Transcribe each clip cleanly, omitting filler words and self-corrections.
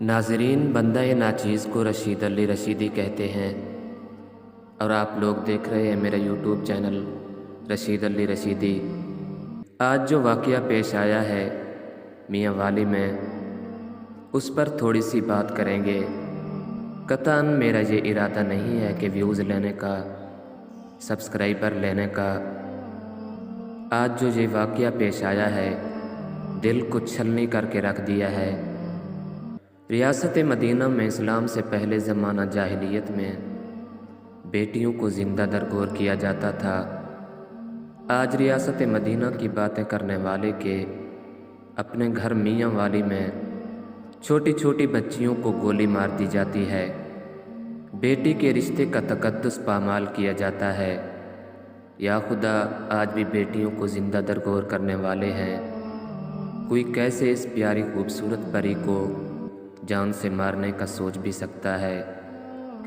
नाजरीन, बंदा नाचीज़ को रशीद अली रशीदी कहते हैं और आप लोग देख रहे हैं मेरा यूट्यूब चैनल रशीद अली रशीदी। आज जो वाक़या पेश आया है मियाँ वाली में, उस पर थोड़ी सी बात करेंगे। कतई मेरा ये इरादा नहीं है कि व्यूज़ लेने का, सब्सक्राइबर लेने का। आज जो ये वाक़या पेश आया है दिल को छलनी करके रख दिया है। रियासत मदीना में इस्लाम से पहले ज़माना जाहिलियत में बेटियों को ज़िंदा दरगोर किया जाता था। आज रियासत मदीना की बातें करने वाले के अपने घर मियाँ वाली में छोटी छोटी बच्चियों को गोली मार दी जाती है। बेटी के रिश्ते का तकद्दुस पामाल किया जाता है। या खुदा, आज भी बेटियों को ज़िंदा दरगोर करने वाले हैं। कोई कैसे इस प्यारी खूबसूरत परी को जान से मारने का सोच भी सकता है।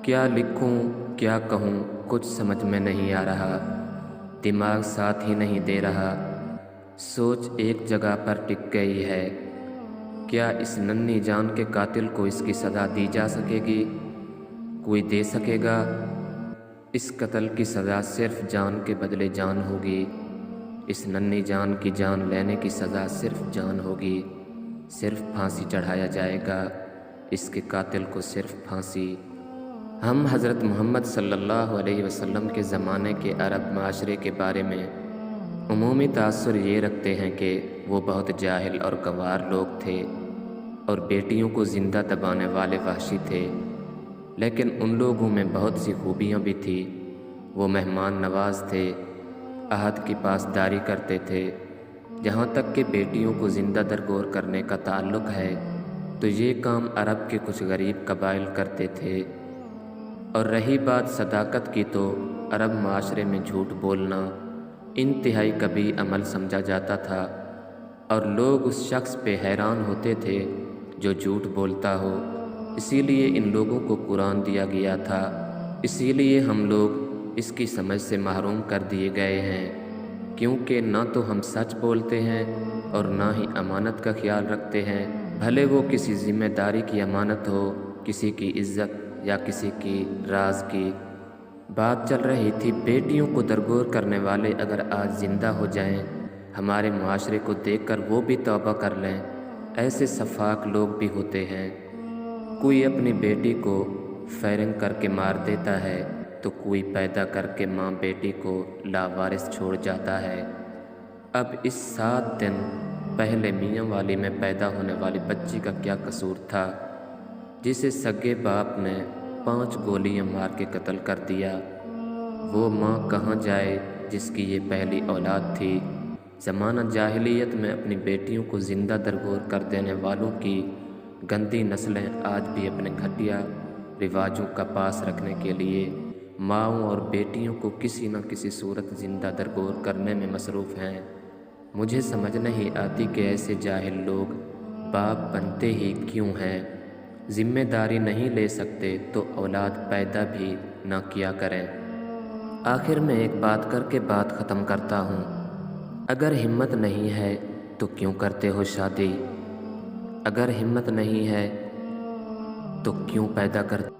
क्या लिखूं, क्या कहूं, कुछ समझ में नहीं आ रहा। दिमाग साथ ही नहीं दे रहा। सोच एक जगह पर टिक गई है। क्या इस नन्ही जान के कातिल को इसकी सज़ा दी जा सकेगी? कोई दे सकेगा? इस कत्ल की सज़ा सिर्फ जान के बदले जान होगी। इस नन्ही जान की जान लेने की सज़ा सिर्फ जान होगी। सिर्फ फांसी चढ़ाया जाएगा इसके कातिल को, सिर्फ फांसी। हम हज़रत मोहम्मद सल्लल्लाहु अलैहि वसल्लम के ज़माने के अरब माशरे के बारे में उमूमी तासुर ये रखते हैं कि वो बहुत जाहिल और गंवार लोग थे और बेटियों को ज़िंदा दबाने वाले वहशी थे। लेकिन उन लोगों में बहुत सी खूबियाँ भी थी। वो मेहमान नवाज थे, अहद की पासदारी करते थे। जहाँ तक कि बेटियों को ज़िंदा दरगोर करने का ताल्लुक़ है तो ये काम अरब के कुछ गरीब कबाइल करते थे। और रही बात सदाकत की, तो अरब माशरे में झूठ बोलना इंतहाई कबीह अमल समझा जाता था और लोग उस शख्स पे हैरान होते थे जो झूठ बोलता हो। इसीलिए इन लोगों को कुरान दिया गया था। इसीलिए हम लोग इसकी समझ से महरूम कर दिए गए हैं, क्योंकि ना तो हम सच बोलते हैं और ना ही अमानत का ख्याल रखते हैं। भले वो किसी ज़िम्मेदारी की अमानत हो, किसी की इज़्ज़त या किसी की राज की। बात चल रही थी बेटियों को दरगोर करने वाले अगर आज ज़िंदा हो जाएं, हमारे मुआशरे को देखकर वो भी तौबा कर लें। ऐसे सफाक लोग भी होते हैं। कोई अपनी बेटी को फायरिंग करके मार देता है तो कोई पैदा करके माँ बेटी को लावारिस छोड़ जाता है। अब इस 7 दिन पहले मियाँ वाली में पैदा होने वाली बच्ची का क्या कसूर था जिसे सगे बाप ने 5 गोलियां मार के कत्ल कर दिया? वो माँ कहाँ जाए जिसकी ये पहली औलाद थी? ज़माना जाहिलियत में अपनी बेटियों को ज़िंदा दरगोर कर देने वालों की गंदी नस्लें आज भी अपने घटिया रिवाजों का पास रखने के लिए माँओं और बेटियों को किसी न किसी सूरत ज़िंदा दरगोर करने में मसरूफ़ हैं। मुझे समझ नहीं आती कि ऐसे जाहिल लोग बाप बनते ही क्यों हैं। ज़िम्मेदारी नहीं ले सकते तो औलाद पैदा भी ना किया करें। आखिर में एक बात करके बात ख़त्म करता हूँ। अगर हिम्मत नहीं है तो क्यों करते हो शादी? अगर हिम्मत नहीं है तो क्यों पैदा करते